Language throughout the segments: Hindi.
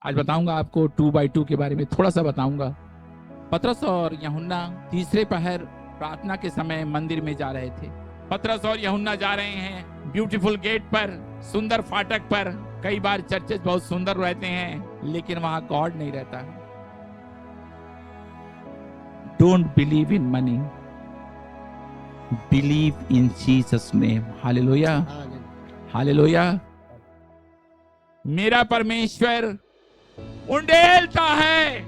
आज बताऊंगा आपको 2x2 के बारे में थोड़ा सा बताऊंगा। पतरस और यूहन्ना तीसरे पहर प्रार्थना के समय मंदिर में जा रहे थे। पतरस और यूहन्ना जा रहे हैं ब्यूटीफुल गेट पर, सुंदर फाटक पर। कई बार चर्चेस बहुत सुंदर रहते हैं लेकिन वहां गॉड नहीं रहता। Don't believe in money, believe in Jesus name. Hallelujah, hallelujah. मेरा परमेश्वर उंडेलता है।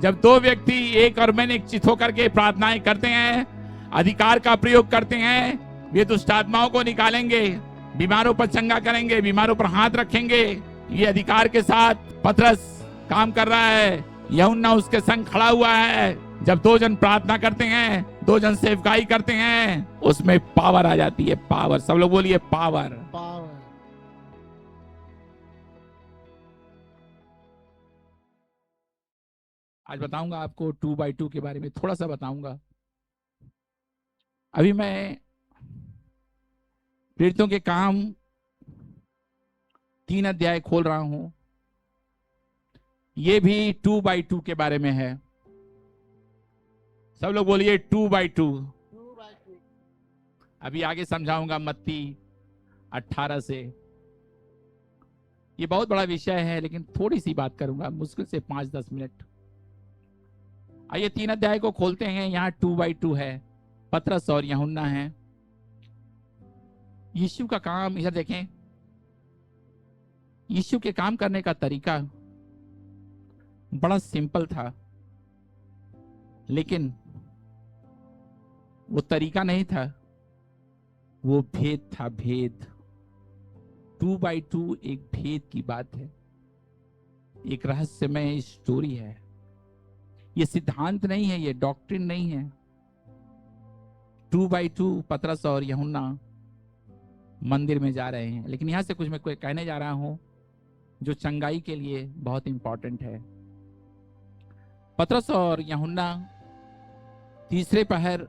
जब दो व्यक्ति एक और मैंने एक चित होकर के प्रार्थनाएं करते हैं, अधिकार का प्रयोग करते हैं, वे दुष्ट आत्माओं को निकालेंगे, बीमारों पर चंगा करेंगे, बीमारों पर हाथ रखेंगे। ये अधिकार के साथ पतरस काम कर रहा है, यूहन्ना उसके संग खड़ा हुआ है। जब दो जन प्रार्थना करते हैं, दो जन सेवकाई करते हैं, उसमें पावर आ जाती है। पावर, सब लोग बोलिए पावर। आज बताऊंगा आपको 2x2 के बारे में थोड़ा सा बताऊंगा। अभी मैं प्रेरितों के काम 3 अध्याय खोल रहा हूं। ये भी 2x2 के बारे में है। सब लोग बोलिए 2x2। अभी आगे समझाऊंगा मत्ती 18 से। ये बहुत बड़ा विषय है लेकिन थोड़ी सी बात करूंगा, मुश्किल से 5-10 मिनट। आइए 3 अध्याय को खोलते हैं। यहाँ 2x2 है, पतरस और यूहन्ना है। यीशु का काम, इधर देखें, यीशु के काम करने का तरीका बड़ा सिंपल था, लेकिन वो तरीका नहीं था, वो भेद था। भेद। 2x2 एक भेद की बात है, एक रहस्यमय स्टोरी है। ये सिद्धांत नहीं है, ये डॉक्ट्रिन नहीं है। 2x2 पतरस और यूहन्ना मंदिर में जा रहे हैं। लेकिन यहां से कुछ मैं कहने जा रहा हूं जो चंगाई के लिए बहुत इंपॉर्टेंट है। पतरस और यूहन्ना तीसरे पहर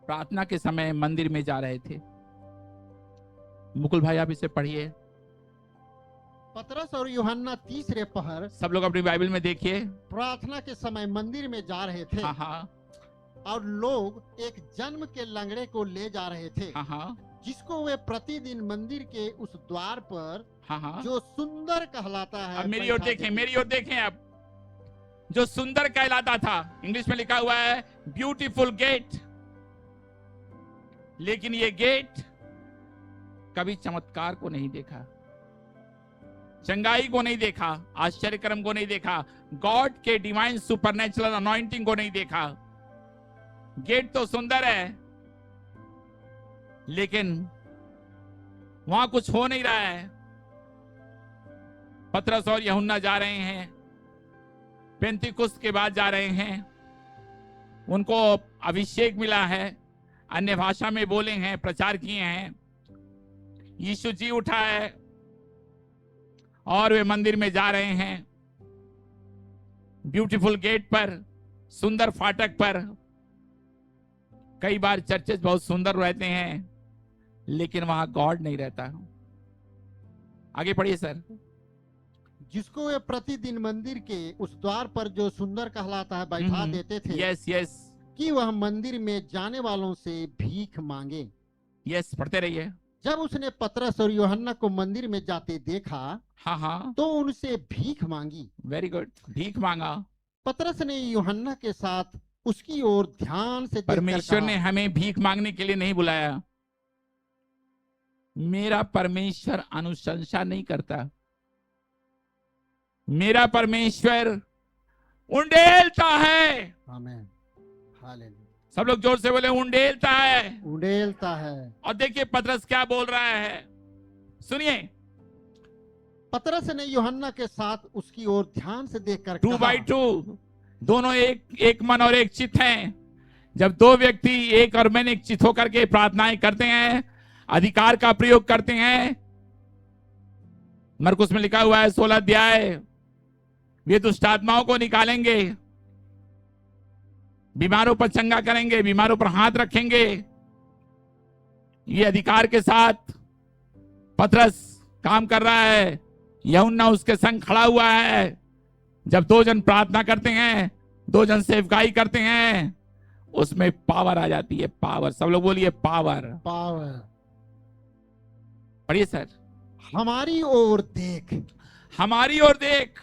प्रार्थना के समय मंदिर में जा रहे थे। मुकुल भाई आप इसे पढ़िए। पतरस और यूहन्ना तीसरे पहर, सब लोग अपनी बाइबल में देखिए, प्रार्थना के समय मंदिर में जा रहे थे। हाँ। और लोग एक जन्म के लंगड़े को ले जा रहे थे, हाँ, जिसको वे प्रतिदिन मंदिर के उस द्वार पर, हाँ, जो सुंदर कहलाता है। अब मेरी ओर देखें, मेरी ओर देखें। अब जो सुंदर कहलाता था, इंग्लिश में लिखा हुआ है ब्यूटीफुल गेट। लेकिन ये गेट कभी चमत्कार को नहीं देखा, चंगाई को नहीं देखा, आश्चर्यक्रम को नहीं देखा, गॉड के डिवाइन सुपरनेचुरल अनॉइंटिंग को नहीं देखा। गेट तो सुंदर है लेकिन वहां कुछ हो नहीं रहा है। पतरस और यूहन्ना जा रहे हैं, पेंतिकुस्त के बाद जा रहे हैं। उनको अभिषेक मिला है, अन्य भाषा में बोले हैं, प्रचार किए हैं, यीशु जी उठा है और वे मंदिर में जा रहे हैं। ब्यूटीफुल गेट पर, सुंदर फाटक पर। कई बार चर्चेस बहुत सुंदर रहते हैं लेकिन वहां गॉड नहीं रहता। आगे पढ़िए सर। जिसको वे प्रतिदिन मंदिर के उस द्वार पर, जो सुंदर कहलाता है, बैठा देते थे। Yes yes. कि वह मंदिर में जाने वालों से भीख मांगे। यस, पढ़ते रहिए। जब उसने पतरस और यूहन्ना को मंदिर में जाते देखा, हाँ, तो उनसे भीख मांगी। वेरी गुड, भीख मांगा। पतरस ने यूहन्ना के साथ उसकी ओर ध्यान से देखकर परमेश्वर कहा, ने हमें भीख मांगने के लिए नहीं बुलाया। मेरा परमेश्वर अनुशंसा नहीं करता, मेरा परमेश्वर उंडेलता है। आमीन, हालेलुया। सब लोग जोर से बोले उंडेलता है, उंडेलता है। और देखिए पतरस क्या बोल रहा है, सुनिए। पतरस ने यूहन्ना के साथ उसकी ओर ध्यान से देखकर कहा, 2x2 दोनों एक मन और एक चित हैं। जब दो व्यक्ति एक और मैंने एक चित होकर के प्रार्थनाएं करते हैं, अधिकार का प्रयोग करते हैं। मरकुस में लिखा हुआ है 16 अध्याय, वे दुष्ट आत्माओं को निकालेंगे, बीमारों पर चंगा करेंगे, बीमारों पर हाथ रखेंगे। ये अधिकार के साथ पतरस काम कर रहा है, यूहन्ना उसके संग खड़ा हुआ है। जब दो जन प्रार्थना करते हैं, दो जन सेवकाई करते हैं, उसमें पावर आ जाती है। पावर, सब लोग बोलिए पावर। पावर। पढ़िए सर। हमारी ओर देख, हमारी ओर देख।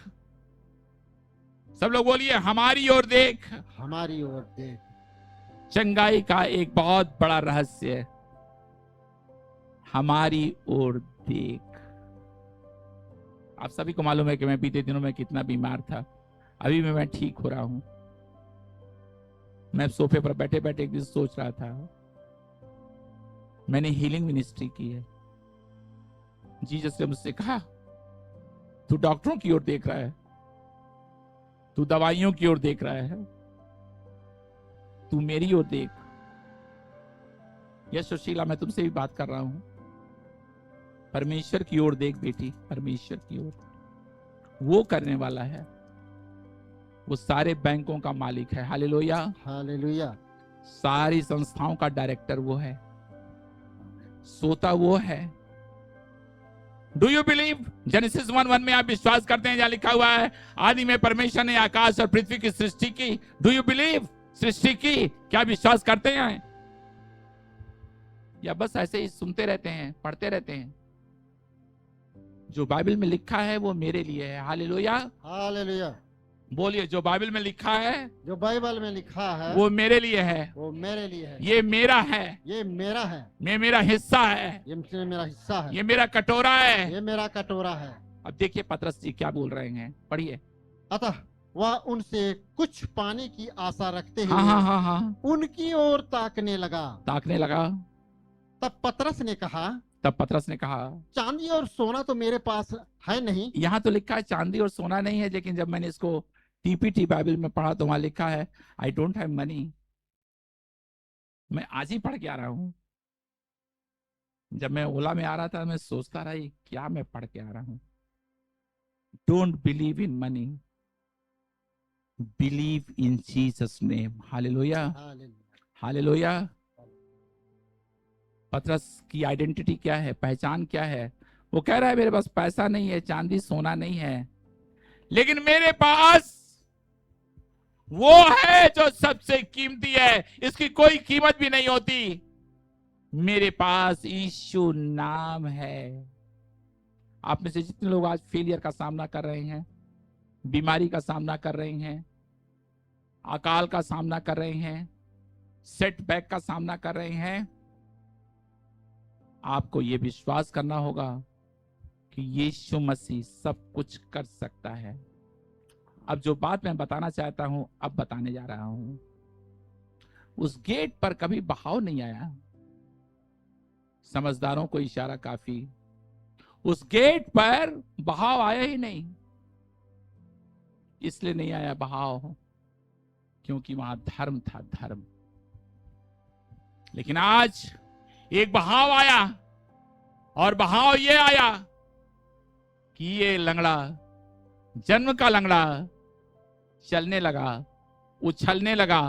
सब लोग बोलिए हमारी ओर देख। हमारी ओर देख। चंगाई का एक बहुत बड़ा रहस्य है, हमारी ओर देख। आप सभी को मालूम है कि मैं बीते दिनों में कितना बीमार था। अभी मैं ठीक हो रहा हूं। मैं सोफे पर बैठे बैठे एक दिन सोच रहा था, मैंने हीलिंग मिनिस्ट्री की है। जीसस ने मुझसे कहा, तू डॉक्टरों की ओर देख रहा है, तू दवाइयों की ओर देख रहा है, तू मेरी ओर देख। यस सुशीला, मैं तुमसे भी बात कर रहा हूं। परमेश्वर की ओर देख बेटी, परमेश्वर की ओर। वो करने वाला है, वो सारे बैंकों का मालिक है। Hallelujah, hallelujah. सारी संस्थाओं का डायरेक्टर वो है, सोता वो है। Do you believe? जेनेसिस 1:1 में आप विश्वास करते हैं, जहां लिखा हुआ है, आदि में परमेश्वर ने आकाश और पृथ्वी की सृष्टि की। Do you believe? सृष्टि की। क्या विश्वास करते हैं, या बस ऐसे ही सुनते रहते हैं, पढ़ते रहते हैं? जो बाइबल में लिखा है वो मेरे लिए है। Hallelujah, hallelujah. बोलिए, जो बाइबल में लिखा है, जो बाइबल में लिखा है वो मेरे लिए है। वो मेरे लिए है। ये मेरा है, ये मेरा है। ये मेरा हिस्सा है, ये मेरा हिस्सा है। ये मेरा कटोरा है। ये मेरा कटोरा है। अब देखिए पतरस जी क्या बोल रहे हैं, पढ़िए। अतः वह उनसे कुछ पाने की आशा रखते हुए हाँ, उनकी ओर ताकने लगा। ताकने लगा। तब पतरस ने कहा, तब पतरस ने कहा, चांदी और सोना तो मेरे पास है नहीं। यहां तो लिखा है चांदी और सोना नहीं है, लेकिन जब मैंने इसको टीपीटी बाइबल में पढ़ा तो वहां लिखा है आई डोंट हैव मनी। मैं आज ही पढ़ के आ रहा हूं। जब मैं ओला में आ रहा था, मैं सोचता रहा, ये क्या मैं पढ़ के आ रहा हूं। Don't believe in money, believe in Jesus name. Hallelujah, hallelujah. पतरस की आइडेंटिटी क्या है, पहचान क्या है? वो कह रहा है मेरे पास पैसा नहीं है, चांदी सोना नहीं है, लेकिन मेरे पास वो है जो सबसे कीमती है, इसकी कोई कीमत भी नहीं होती। मेरे पास यीशु नाम है। आप में से जितने लोग आज फेलियर का सामना कर रहे हैं, बीमारी का सामना कर रहे हैं, अकाल का सामना कर रहे हैं, सेटबैक का सामना कर रहे हैं, आपको यह विश्वास करना होगा कि यीशु मसीह सब कुछ कर सकता है। अब जो बात मैं बताना चाहता हूं, अब बताने जा रहा हूं। उस गेट पर कभी बहाव नहीं आया। समझदारों को इशारा काफी। उस गेट पर बहाव आया ही नहीं। इसलिए नहीं आया बहाव क्योंकि वहां धर्म था, धर्म। लेकिन आज एक बहाव आया, और बहाव ये आया कि ये लंगड़ा, जन्म का लंगड़ा, चलने लगा, उछलने लगा,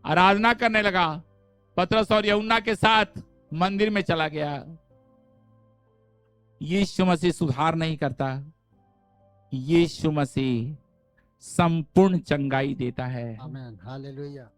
आराधना करने लगा। पतरस और यूहन्ना के साथ मंदिर में चला गया। यीशु मसीह सुधार नहीं करता, यीशु मसीह संपूर्ण चंगाई देता है। आमीन, हालेलुया।